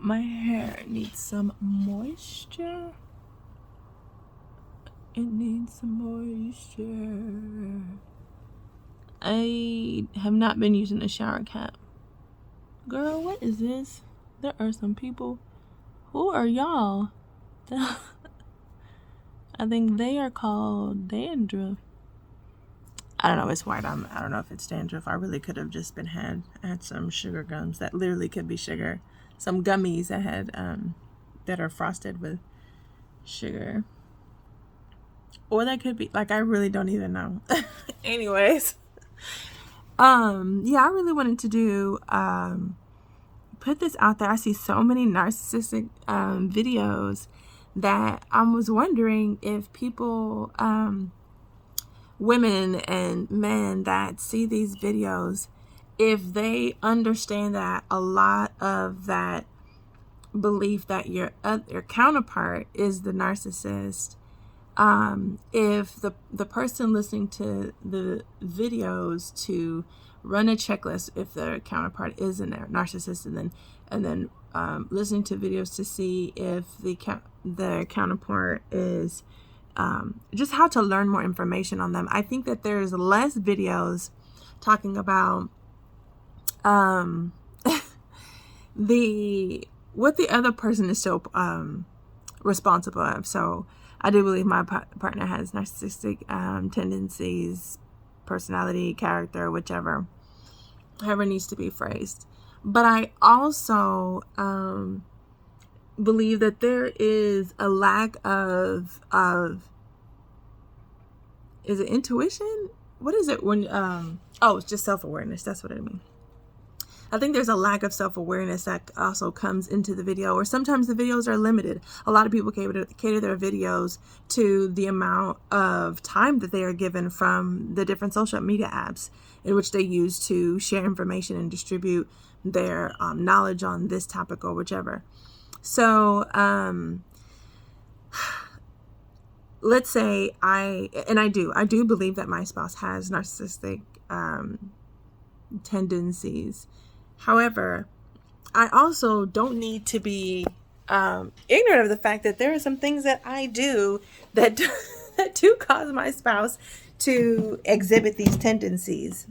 My hair needs some moisture. It needs some moisture. I have not been using a shower cap. Girl, what is this? There are some people. Who are y'all? I think they are called dandruff. I don't know, it's white. I don't know if it's dandruff. I really could have just been I had some sugar gums that literally could be sugar. Some gummies that had that are frosted with sugar. Or that could be, like, I really don't even know. Anyways. Yeah, I really wanted to do put this out there. I see so many narcissistic videos that I was wondering if people women and men that see these videos, if they understand that a lot of that belief that your counterpart is the narcissist, if the person listening to the videos to run a checklist if their counterpart is a narcissist, and then listening to videos to see if their counterpart is just how to learn more information on them. I think that there's less videos talking about what the other person is still responsible of. So I do believe my partner has narcissistic tendencies, personality, character, whichever, however it needs to be phrased. But I also believe that there is a lack of is it intuition? What is it when it's just self-awareness. That's what I mean. I think there's a lack of self-awareness that also comes into the video, or sometimes the videos are limited. A lot of people cater their videos to the amount of time that they are given from the different social media apps in which they use to share information and distribute their knowledge on this topic or whichever. So let's say I do believe that my spouse has narcissistic tendencies. However, I also don't need to be ignorant of the fact that there are some things that I do that do cause my spouse to exhibit these tendencies.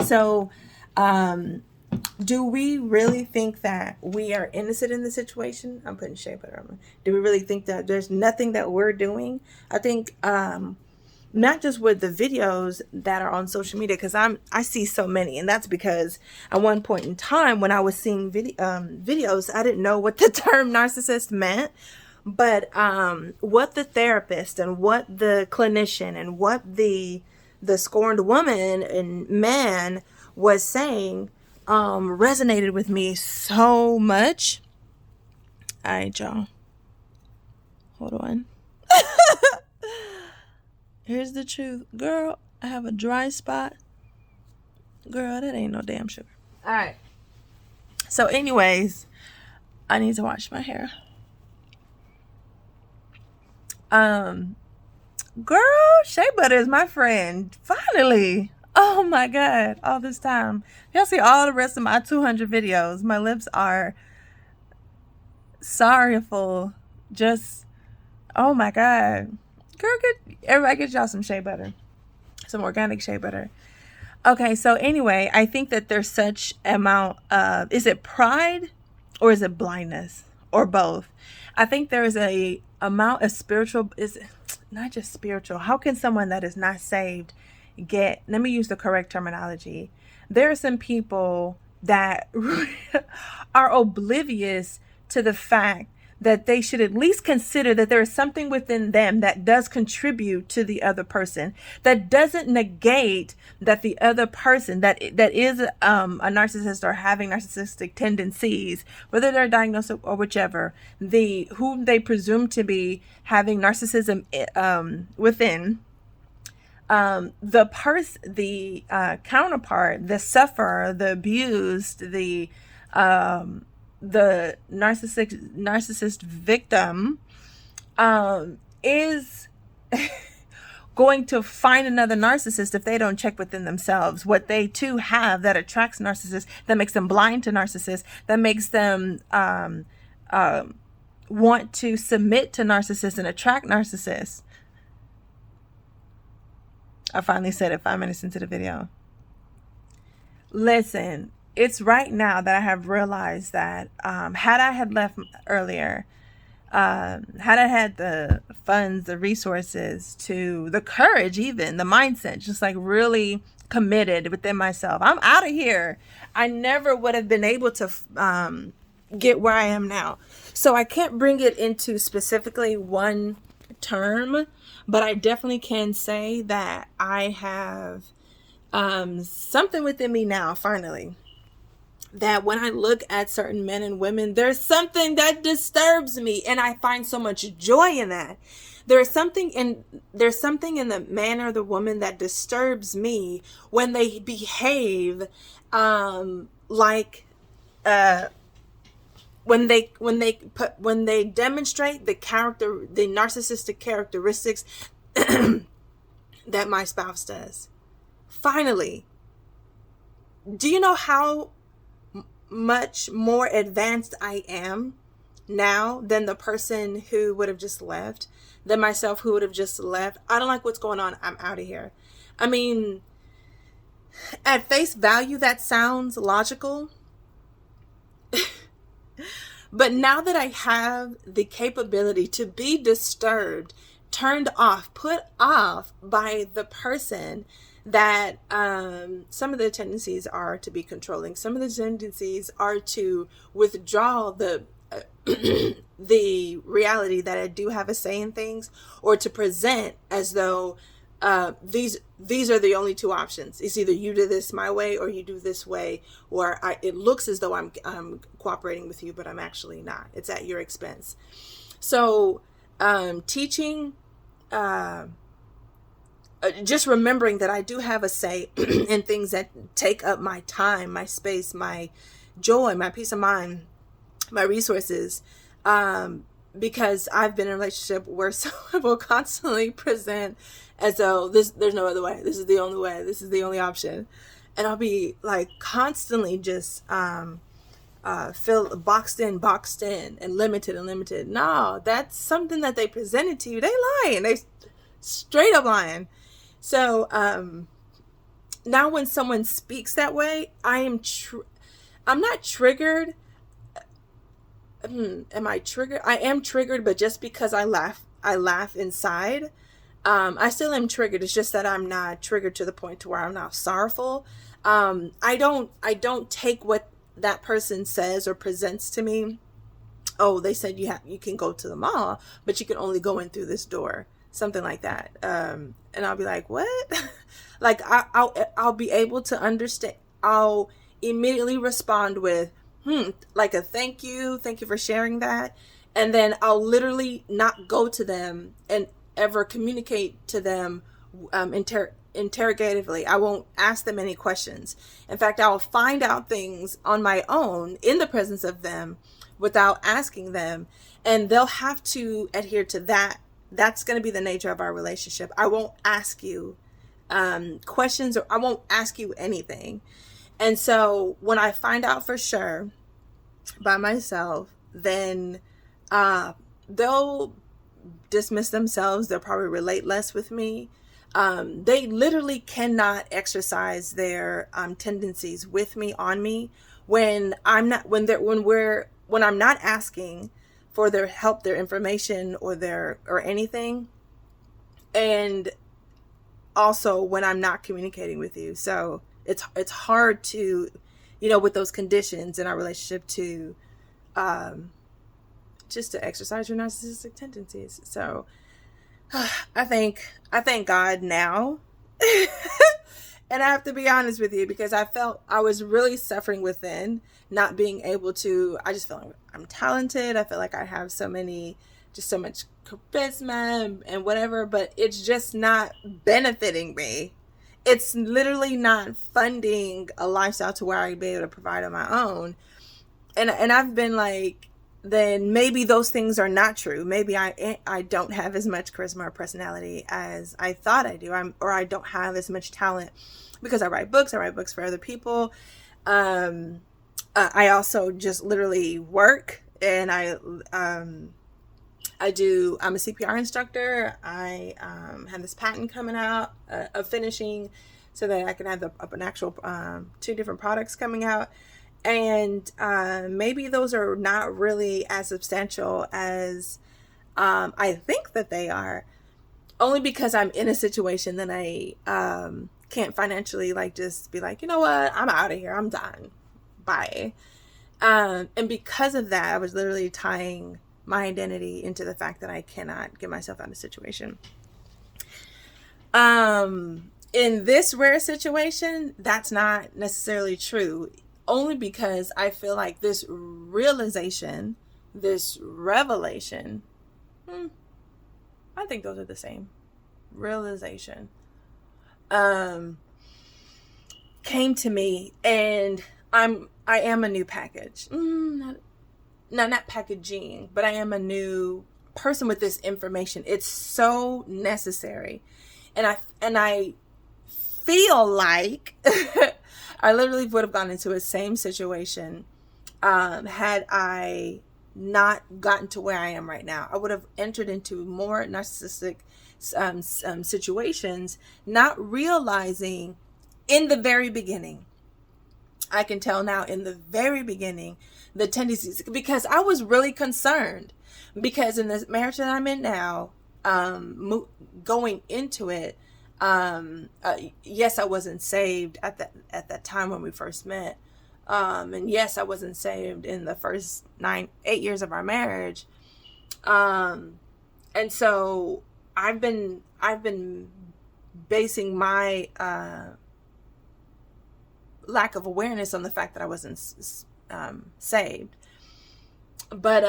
So, do we really think that we are innocent in the situation? I'm putting shea butter on. Do we really think that there's nothing that we're doing? I think not just with the videos that are on social media, because I see so many, and that's because at one point in time when I was seeing videos, I didn't know what the term narcissist meant, but what the therapist and what the clinician and what the scorned woman and man was saying resonated with me so much. All right, y'all, hold on. Here's the truth. Girl, I have a dry spot. Girl, that ain't no damn sugar. All right. So anyways, I need to wash my hair. Girl, shea butter is my friend. Finally. Oh my God. All this time. Y'all see all the rest of my 200 videos. My lips are sorrowful. Just, oh my God. Girl, everybody get y'all some shea butter. Some organic shea butter. Okay, so anyway, I think that there's such amount of, is it pride or is it blindness or both? I think there is a amount of spiritual, is not just spiritual. How can someone that is not saved let me use the correct terminology. There are some people that are oblivious to the fact that they should at least consider that there is something within them that does contribute to the other person, that doesn't negate that the other person that is a narcissist or having narcissistic tendencies, whether they're diagnosed or whichever, whom they presume to be having narcissism within, the counterpart, the sufferer, the abused, the narcissist victim is going to find another narcissist if they don't check within themselves what they too have that attracts narcissists, that makes them blind to narcissists, that makes them want to submit to narcissists and attract narcissists. I finally said it 5 minutes into the video. Listen, it's right now that I have realized that had I had left earlier, had I had the funds, the resources, to the courage, even the mindset, just like really committed within myself, I'm out of here, I never would have been able to get where I am now. So I can't bring it into specifically one term, but I definitely can say that I have something within me now, finally, that when I look at certain men and women, there's something that disturbs me, and I find so much joy in that. There's something in the man or the woman that disturbs me when they behave like when they demonstrate the narcissistic characteristics that my spouse does. Finally, do you know how much more advanced I am now than the person who would have just left, than myself who would have just left? I don't like what's going on. I'm out of here. I mean, at face value, that sounds logical. But now that I have the capability to be disturbed, turned off, put off by the person that some of the tendencies are to be controlling. Some of the tendencies are to withdraw the the reality that I do have a say in things, or to present as though these are the only two options. It's either you do this my way or you do this way, or it looks as though I'm cooperating with you, but I'm actually not. It's at your expense. So teaching, just remembering that I do have a say in things that take up my time, my space, my joy, my peace of mind, my resources, because I've been in a relationship where someone will constantly present as though there's no other way. This is the only way. This is the only option. And I'll be like constantly just feel boxed in and limited. No, that's something that they presented to you. They lying. They straight up lying. So now when someone speaks that way, I'm not triggered. Am I triggered? I am triggered, but just because I laugh inside. I still am triggered. It's just that I'm not triggered to the point to where I'm not sorrowful. I don't take what that person says or presents to me. Oh, they said you can go to the mall, but you can only go in through this door. Something like that. And I'll be like, what? Like I'll be able to understand. I'll immediately respond with, like a thank you for sharing that. And then I'll literally not go to them and ever communicate to them interrogatively. I won't ask them any questions. In fact, I'll find out things on my own in the presence of them without asking them, and they'll have to adhere to that. That's going to be the nature of our relationship. I won't ask you questions, or I won't ask you anything. And so when I find out for sure by myself, then they'll dismiss themselves. They'll probably relate less with me. They literally cannot exercise their tendencies with me, on me, when I'm not asking for their help, their information, or anything, and also when I'm not communicating with you. So it's hard to, with those conditions in our relationship, to just to exercise your narcissistic tendencies. So I thank God now. And I have to be honest with you, because I felt I was really suffering within, not being able to. I just feel like I'm talented. I feel like I have so much charisma and whatever, but it's just not benefiting me. It's literally not funding a lifestyle to where I'd be able to provide on my own. And I've been like then maybe those things are not true. Maybe I don't have as much charisma or personality as I thought I do. Or I don't have as much talent because I write books for other people. I also just literally work, and I'm a CPR instructor. I have this patent coming out of finishing so that I can have an actual 2 different products coming out. And maybe those are not really as substantial as I think that they are, only because I'm in a situation that I can't financially just be like, you know what, I'm out of here, I'm done, bye. And because of that, I was literally tying my identity into the fact that I cannot get myself out of a situation. In this rare situation, that's not necessarily true, only because I feel like this realization, this revelation, I think those are the same. Realization came to me, and I am a new package. Not packaging, but I am a new person with this information. It's so necessary, and I feel like I literally would have gone into the same situation had I not gotten to where I am right now. I would have entered into more narcissistic situations, not realizing in the very beginning. I can tell now in the very beginning the tendencies, because I was really concerned, because in this marriage that I'm in now, going into it, yes, I wasn't saved at that time when we first met, and yes, I wasn't saved in the first 8 years of our marriage, and so I've been basing my lack of awareness on the fact that I wasn't saved. But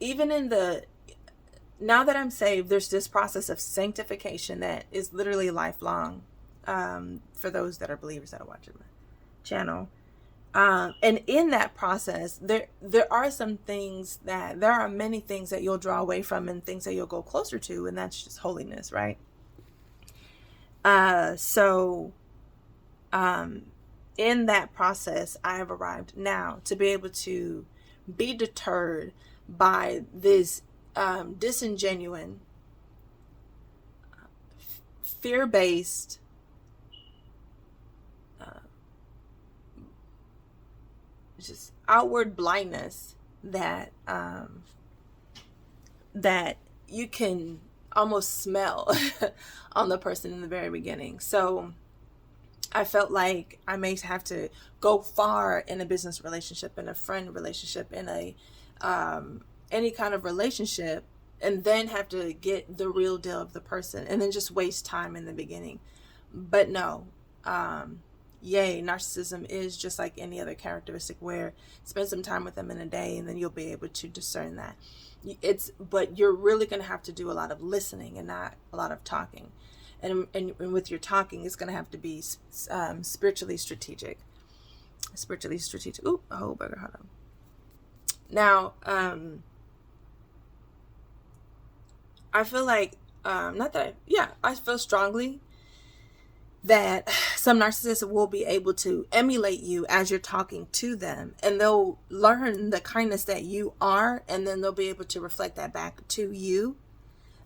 even now that I'm saved, there's this process of sanctification that is literally lifelong, for those that are believers that are watching my channel. And in that process, there are many things that you'll draw away from and things that you'll go closer to, and that's just holiness, right? In that process, I have arrived now to be able to be deterred by this disingenuine, fear-based, just outward blindness that you can almost smell on the person in the very beginning. So I felt like I may have to go far in a business relationship, in a friend relationship, in a any kind of relationship, and then have to get the real deal of the person, and then just waste time in the beginning. But no, narcissism is just like any other characteristic, where spend some time with them in a day and then you'll be able to discern that. But you're really going to have to do a lot of listening and not a lot of talking. And with your talking, it's going to have to be spiritually strategic. Ooh, a whole burger. Hold on. Now, I feel like, I feel strongly that some narcissists will be able to emulate you as you're talking to them, and they'll learn the kindness that you are, and then they'll be able to reflect that back to you.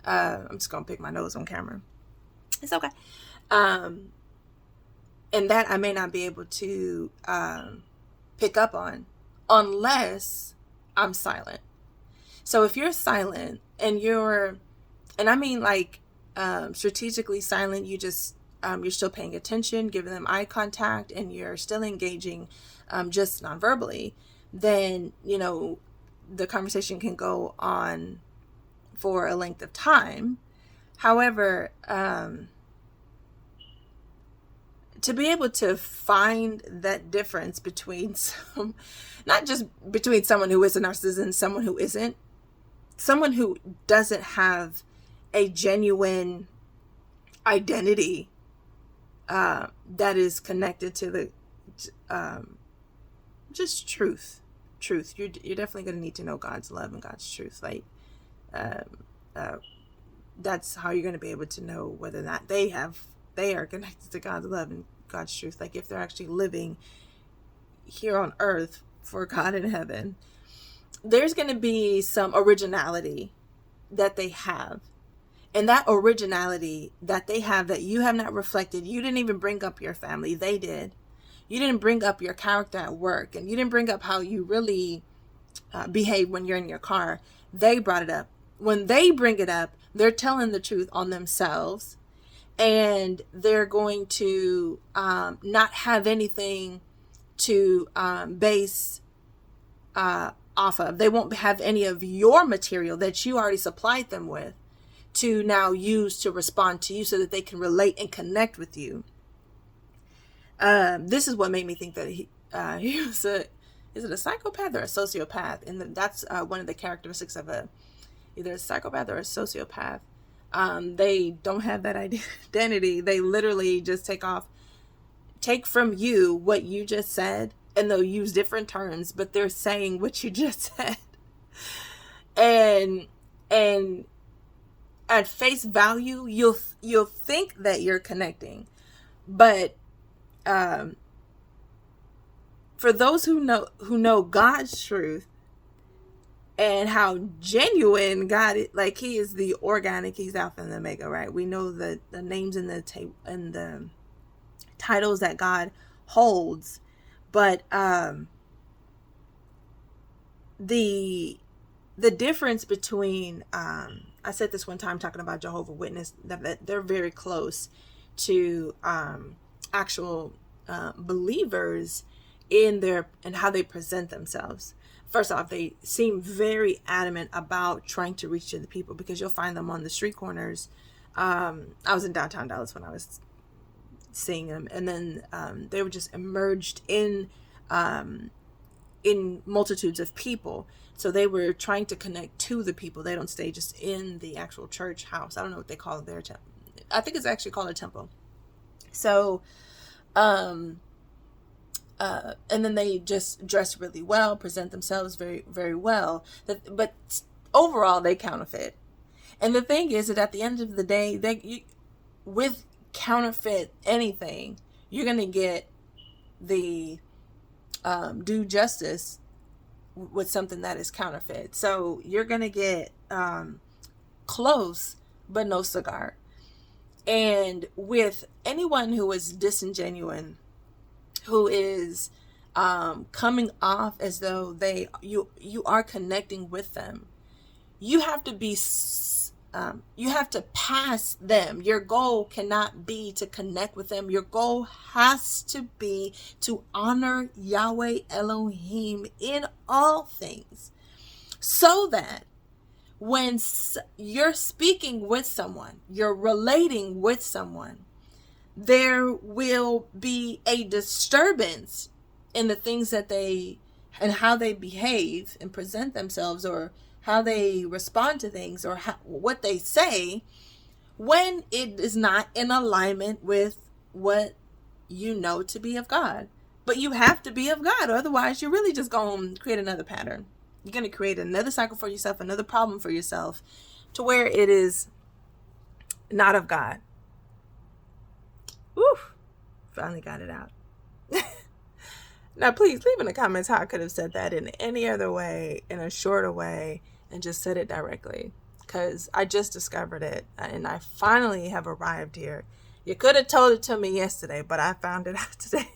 I'm just going to pick my nose on camera. It's okay. And that I may not be able to pick up on unless I'm silent. So if you're silent and I mean strategically silent, you just, you're still paying attention, giving them eye contact, and you're still engaging just non-verbally, then, the conversation can go on for a length of time. However, to be able to find that difference between not just between someone who is a narcissist and someone who isn't, someone who doesn't have a genuine identity that is connected to the just truth truth. You're definitely going to need to know God's love and God's truth. Like, that's how you're going to be able to know whether or not they are connected to God's love and God's truth. Like, if they're actually living here on earth for God in heaven. There's going to be some originality that they have. And that originality that they have that you have not reflected, you didn't even bring up your family. They did. You didn't bring up your character at work, and you didn't bring up how you really behave when you're in your car. They brought it up. When they bring it up, they're telling the truth on themselves, and they're going to not have anything to base off of. They won't have any of your material that you already supplied them with to now use to respond to you so that they can relate and connect with you. This is what made me think that he was is it a psychopath or a sociopath? And that's one of the characteristics of either a psychopath or a sociopath. They don't have that identity. They literally just take from you what you just said, and they'll use different terms, but they're saying what you just said. And at face value, you'll think that you're connecting, but for those who know God's truth and how genuine God is, like he is the organic, he's Alpha and Omega, right? We know the names and the titles that God holds, but the difference between I said this one time talking about Jehovah's Witness, that they're very close to actual believers in how they present themselves. First off, they seem very adamant about trying to reach to the people, because you'll find them on the street corners. I was in downtown Dallas when I was seeing them, and then they were just emerged in multitudes of people. So they were trying to connect to the people. They don't stay just in the actual church house. I don't know what they call it, their temple. I think it's actually called a temple. So, and then they just dress really well, present themselves very, very well. But overall, they counterfeit. And the thing is that at the end of the day, with counterfeit anything, you're going to get the due justice with something that is counterfeit. So you're going to get close, but no cigar. And with anyone who is disingenuous, who is coming off as though you are connecting with them, you have to be you have to pass them. Your goal cannot be to connect with them. Your goal has to be to honor Yahweh Elohim in all things, so that when you're speaking with someone, you're relating with someone, there will be a disturbance in the things that and how they behave and present themselves, or how they respond to things, or what they say, when it is not in alignment with what you know to be of God. But you have to be of God, otherwise you're really just going to create another pattern. You're going to create another cycle for yourself, another problem for yourself, to where it is not of God. Oof, finally got it out. Now, please leave in the comments how I could have said that in any other way, in a shorter way, and just said it directly, because I just discovered it, and I finally have arrived here. You could have told it to me yesterday, but I found it out today.